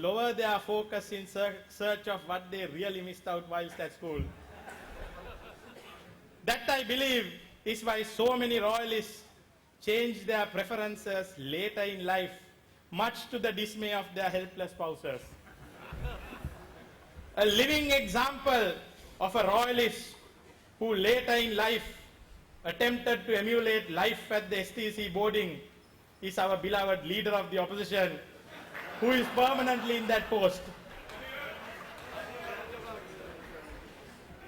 lower their focus in search of what they really missed out whilst at school. That, I believe, is why so many royalists change their preferences later in life, much to the dismay of their helpless spouses. A living example of a royalist who later in life attempted to emulate life at the STC boarding is our beloved leader of the opposition, who is permanently in that post.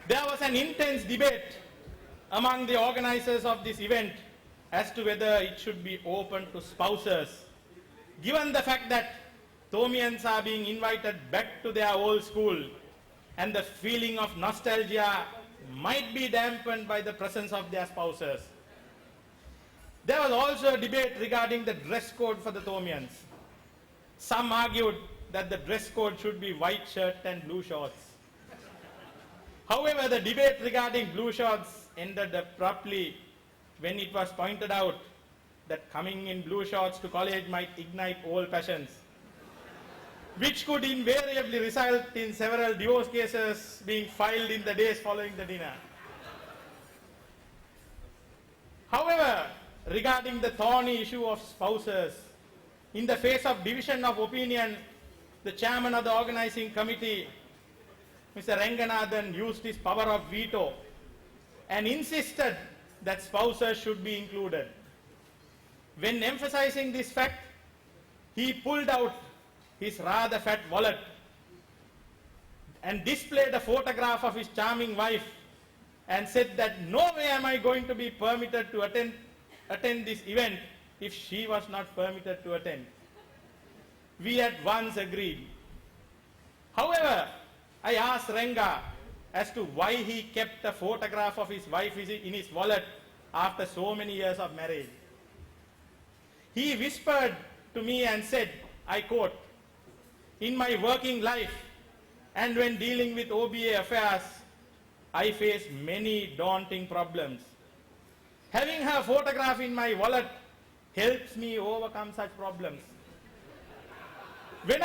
There was an intense debate among the organizers of this event as to whether it should be open to spouses, given the fact that Thomians are being invited back to their old school and the feeling of nostalgia might be dampened by the presence of their spouses. There was also a debate regarding the dress code for the Thomians. Some argued that the dress code should be white shirt and blue shorts. However, the debate regarding blue shorts ended abruptly when it was pointed out that coming in blue shorts to college might ignite old passions, which could invariably result in several divorce cases being filed in the days following the dinner. However, regarding the thorny issue of spouses, in the face of division of opinion, the chairman of the organizing committee, Mr. Ranganathan, used his power of veto and insisted that spouses should be included. When emphasizing this fact, he pulled out his rather fat wallet and displayed a photograph of his charming wife and said that no way am I going to be permitted to attend this event if she was not permitted to attend. We at once agreed. However, I asked Ranga as to why he kept a photograph of his wife in his wallet after so many years of marriage. He whispered to me and said, I quote, "In my working life and when dealing with OBA affairs, I face many daunting problems. Having her photograph in my wallet helps me overcome such problems." When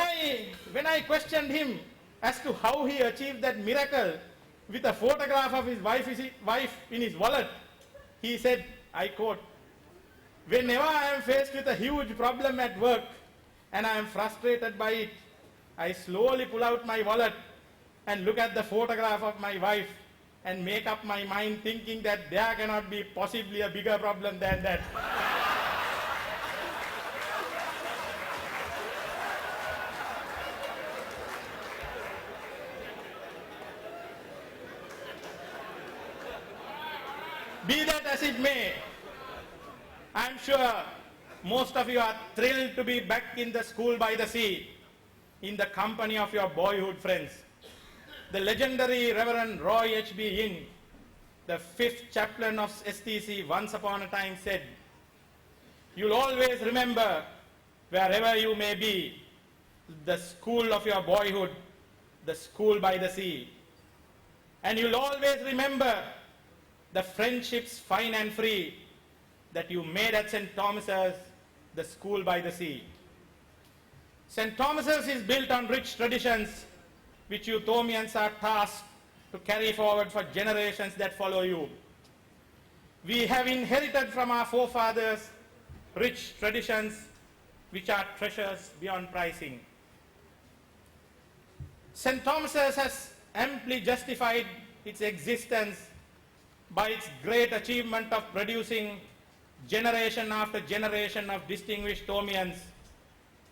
I questioned him as to how he achieved that miracle with a photograph of his wife in his wallet, he said, I quote, "Whenever I am faced with a huge problem at work and I am frustrated by it, I slowly pull out my wallet and look at the photograph of my wife and make up my mind thinking that there cannot be possibly a bigger problem than that." Be that as it may, I'm sure most of you are thrilled to be back in the school by the sea, in the company of your boyhood friends. The legendary Reverend Roy H.B. Ying, the 5th chaplain of STC, once upon a time said, "You'll always remember, wherever you may be, the school of your boyhood, the school by the sea. And you'll always remember the friendships fine and free that you made at St. Thomas's, the school by the sea." St. Thomas's is built on rich traditions which you Thomians are tasked to carry forward for generations that follow you. We have inherited from our forefathers rich traditions which are treasures beyond pricing. St. Thomas's has amply justified its existence by its great achievement of producing generation after generation of distinguished Thomians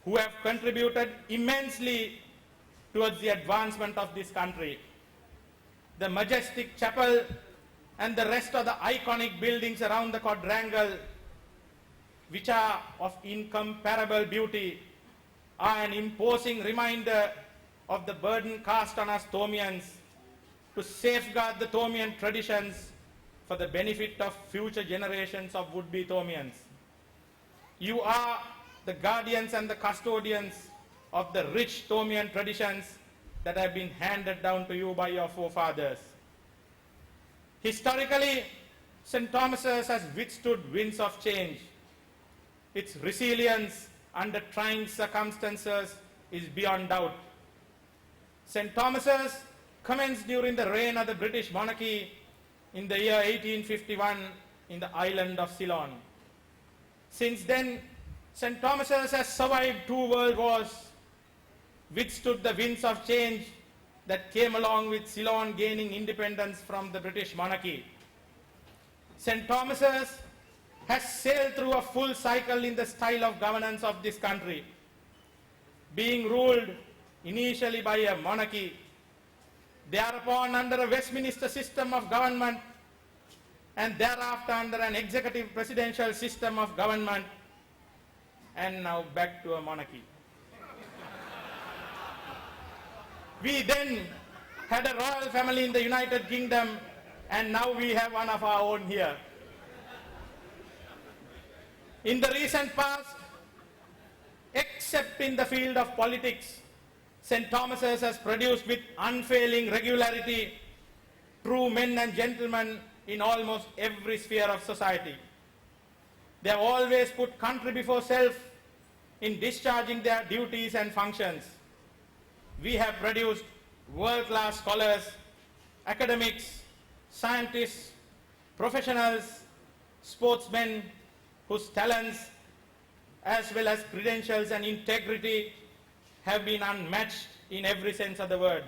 who have contributed immensely towards the advancement of this country. The majestic chapel and the rest of the iconic buildings around the quadrangle, which are of incomparable beauty, are an imposing reminder of the burden cast on us Thomians to safeguard the Thomian traditions for the benefit of future generations of would-be Thomians. You are the guardians and the custodians of the rich Thomian traditions that have been handed down to you by your forefathers. Historically, St. Thomas's has withstood winds of change. Its resilience under trying circumstances is beyond doubt. St. Thomas's commenced during the reign of the British monarchy in the year 1851 in the island of Ceylon. Since then, St. Thomas's has survived 2 world wars, withstood the winds of change that came along with Ceylon gaining independence from the British monarchy. St. Thomas's has sailed through a full cycle in the style of governance of this country, being ruled initially by a monarchy, thereupon under a Westminster system of government, and thereafter under an executive presidential system of government, and now back to a monarchy. We then had a royal family in the United Kingdom, and now we have one of our own here. In the recent past, except in the field of politics, St. Thomas's has produced with unfailing regularity true men and gentlemen in almost every sphere of society. They have always put country before self in discharging their duties and functions. We have produced world-class scholars, academics, scientists, professionals, sportsmen whose talents as well as credentials and integrity have been unmatched in every sense of the word.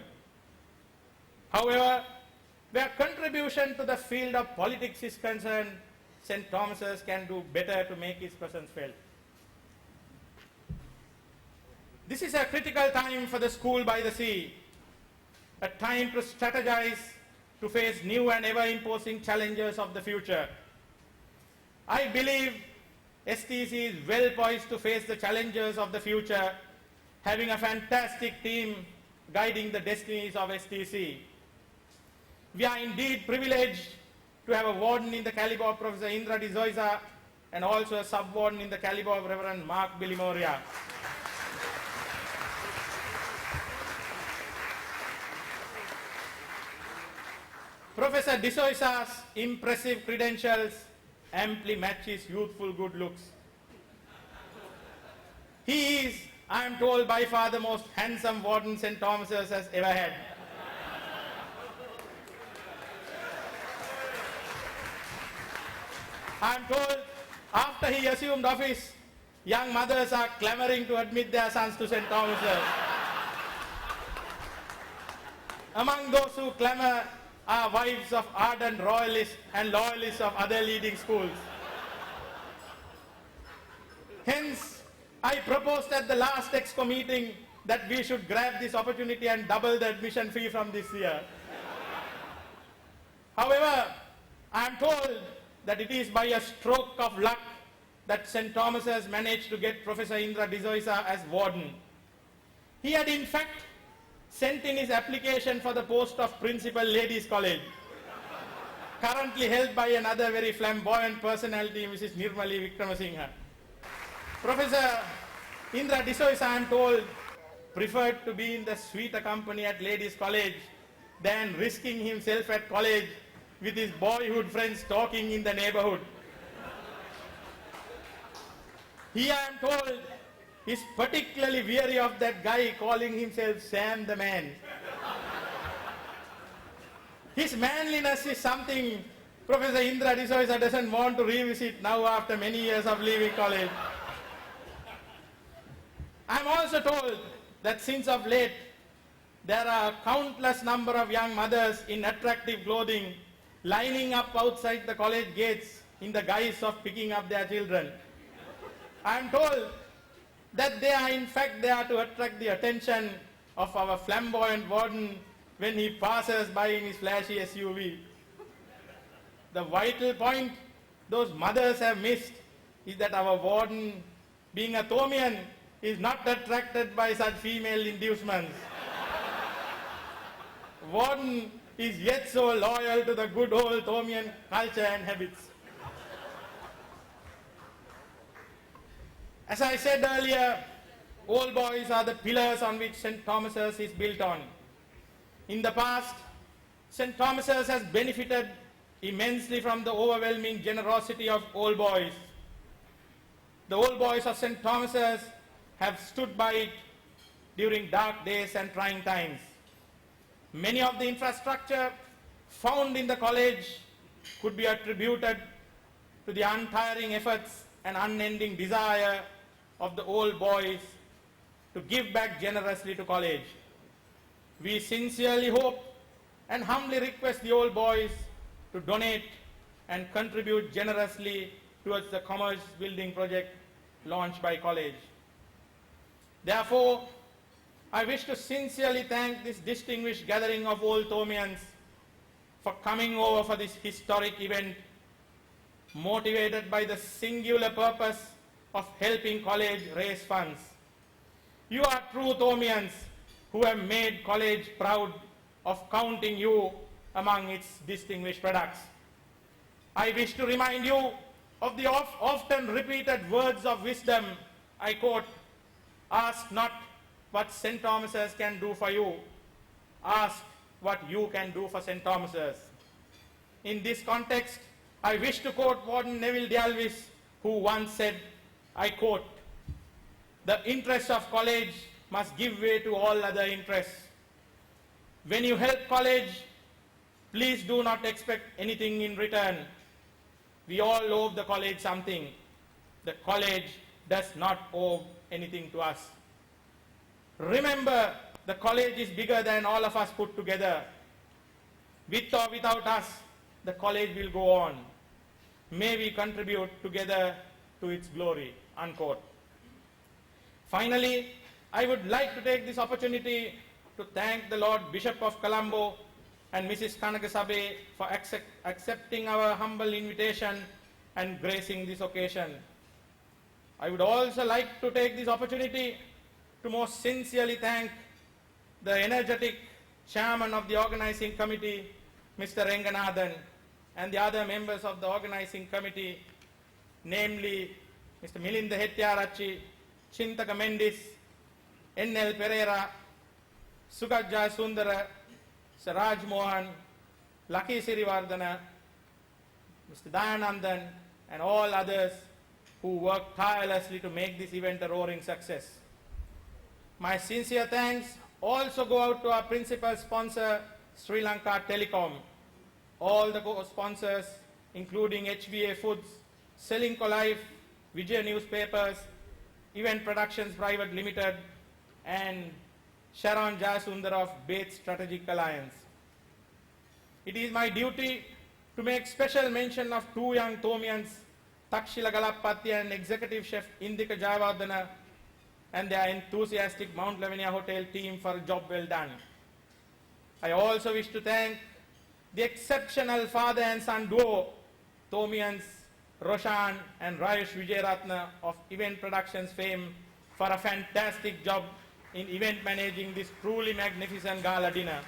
However, where contribution to the field of politics is concerned, St. Thomas's can do better to make its presence felt. This is a critical time for the school by the sea, a time to strategize to face new and ever-imposing challenges of the future. I believe STC is well poised to face the challenges of the future, having a fantastic team guiding the destinies of STC. We are indeed privileged to have a warden in the caliber of Professor Indra de Zoysa and also a sub-warden in the caliber of Reverend Mark Bilimoria. Professor de Zoysa's impressive credentials amply match his youthful good looks. He is, I am told, by far the most handsome warden St. Thomas's has ever had. I am told after he assumed office, young mothers are clamoring to admit their sons to St. Thomas's. Among those who clamor are wives of ardent royalists and loyalists of other leading schools. Hence, I proposed at the last EXCO meeting that we should grab this opportunity and double the admission fee from this year. However, I am told that it is by a stroke of luck that St. Thomas has managed to get Professor Indra de Zoysa as warden. He had in fact sent in his application for the post of Principal Ladies College, currently held by another very flamboyant personality, Mrs. Nirmali Vikramasinghe. Professor Indra de Zoysa, I am told, preferred to be in the sweeter company at Ladies College than risking himself at college with his boyhood friends talking in the neighborhood. He, I am told, is particularly weary of that guy calling himself Sam the Man. His manliness is something Professor Indra de Zoysa doesn't want to revisit now after many years of leaving college. I am also told that since of late, there are a countless number of young mothers in attractive clothing lining up outside the college gates in the guise of picking up their children. I am told that they are in fact there to attract the attention of our flamboyant warden when he passes by in his flashy SUV. The vital point those mothers have missed is that our warden, being a Thomian, is not attracted by such female inducements. Warden is yet so loyal to the good old Thomian culture and habits. As I said earlier, old boys are the pillars on which St. Thomas's is built on. In the past, St. Thomas's has benefited immensely from the overwhelming generosity of old boys. The old boys of St. Thomas's have stood by it during dark days and trying times. Many of the infrastructure found in the college could be attributed to the untiring efforts and unending desire of the old boys to give back generously to college. We sincerely hope and humbly request the old boys to donate and contribute generously towards the commerce building project launched by college. Therefore, I wish to sincerely thank this distinguished gathering of old Thomians for coming over for this historic event, motivated by the singular purpose of helping college raise funds. You are true Thomians who have made college proud of counting you among its distinguished products. I wish to remind you of the often repeated words of wisdom. I quote, "Ask not what St. Thomas's can do for you. Ask what you can do for St. Thomas's." In this context, I wish to quote Warden Neville Dalvis, who once said, I quote, "The interests of college must give way to all other interests. When you help college, please do not expect anything in return. We all owe the college something. The college does not owe anything to us. Remember, the college is bigger than all of us put together. With or without us, the college will go on. May we contribute together to its glory," unquote. Finally, I would like to take this opportunity to thank the Lord Bishop of Colombo and Mrs. Kanagasabe for accepting our humble invitation and gracing this occasion. I would also like to take this opportunity to most sincerely thank the energetic chairman of the organizing committee, Mr. Renganathan, and the other members of the organizing committee, namely Mr. Milinda Hettiarachchi, Chintaka Mendis, N.L. Pereira, Sugat Jayasundara, Sir Raj Mohan, Lucky Sirivardhana, Mr. Dayanandan, and all others who worked tirelessly to make this event a roaring success. My sincere thanks also go out to our principal sponsor, Sri Lanka Telecom, all the co-sponsors, including HBA Foods, Selinco Life, Vijay Newspapers, Event Productions Private Limited, and Sharon Jayasundar of Bates Strategic Alliance. It is my duty to make special mention of two young Thomians, Takshila Galapati and Executive Chef Indika Jayawardena, and their enthusiastic Mount Lavinia Hotel team for a job well done. I also wish to thank the exceptional father and son duo, Thomians Roshan and Rayush Vijayaratna of Event Productions fame, for a fantastic job in event managing this truly magnificent gala dinner.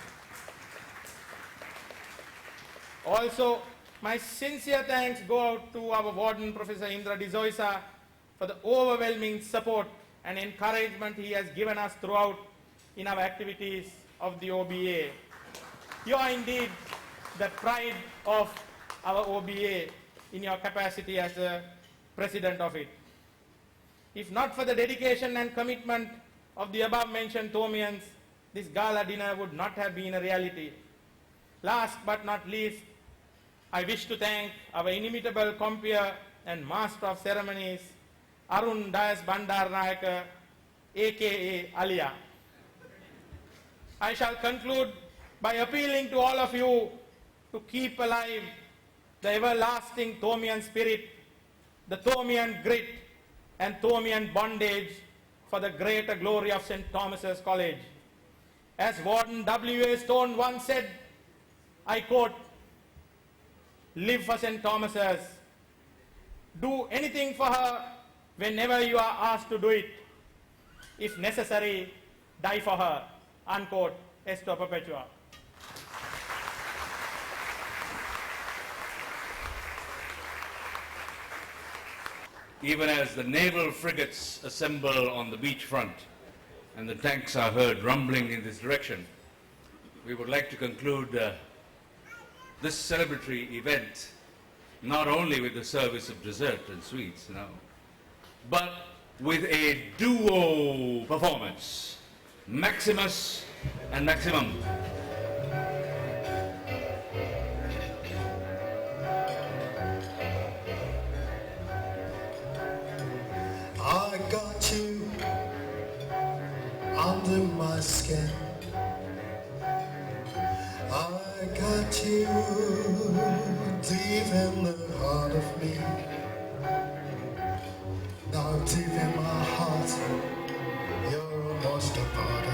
Also, my sincere thanks go out to our warden, Professor Indra Dizoisa, for the overwhelming support and encouragement he has given us throughout in our activities of the OBA. You are indeed the pride of our OBA in your capacity as the president of it. If not for the dedication and commitment of the above-mentioned Thomians, this gala dinner would not have been a reality. Last but not least, I wish to thank our inimitable compeer and master of ceremonies, Arun Dias Bandarnayaka, aka Alia. I shall conclude by appealing to all of you to keep alive the everlasting Thomian spirit, the Thomian grit, and Thomian bondage for the greater glory of St. Thomas's College. As Warden W.A. Stone once said, I quote, "Live for St. Thomas's. Do anything for her whenever you are asked to do it. If necessary, die for her." Unquote. Esto Perpetua. Even as the naval frigates assemble on the beachfront and the tanks are heard rumbling in this direction, we would like to conclude this celebratory event not only with the service of dessert and sweets, but with a duo performance. Maximus and Maximum. I got you under my skin. I got you deep in the heart of me. Now deep in my heart, you're almost a part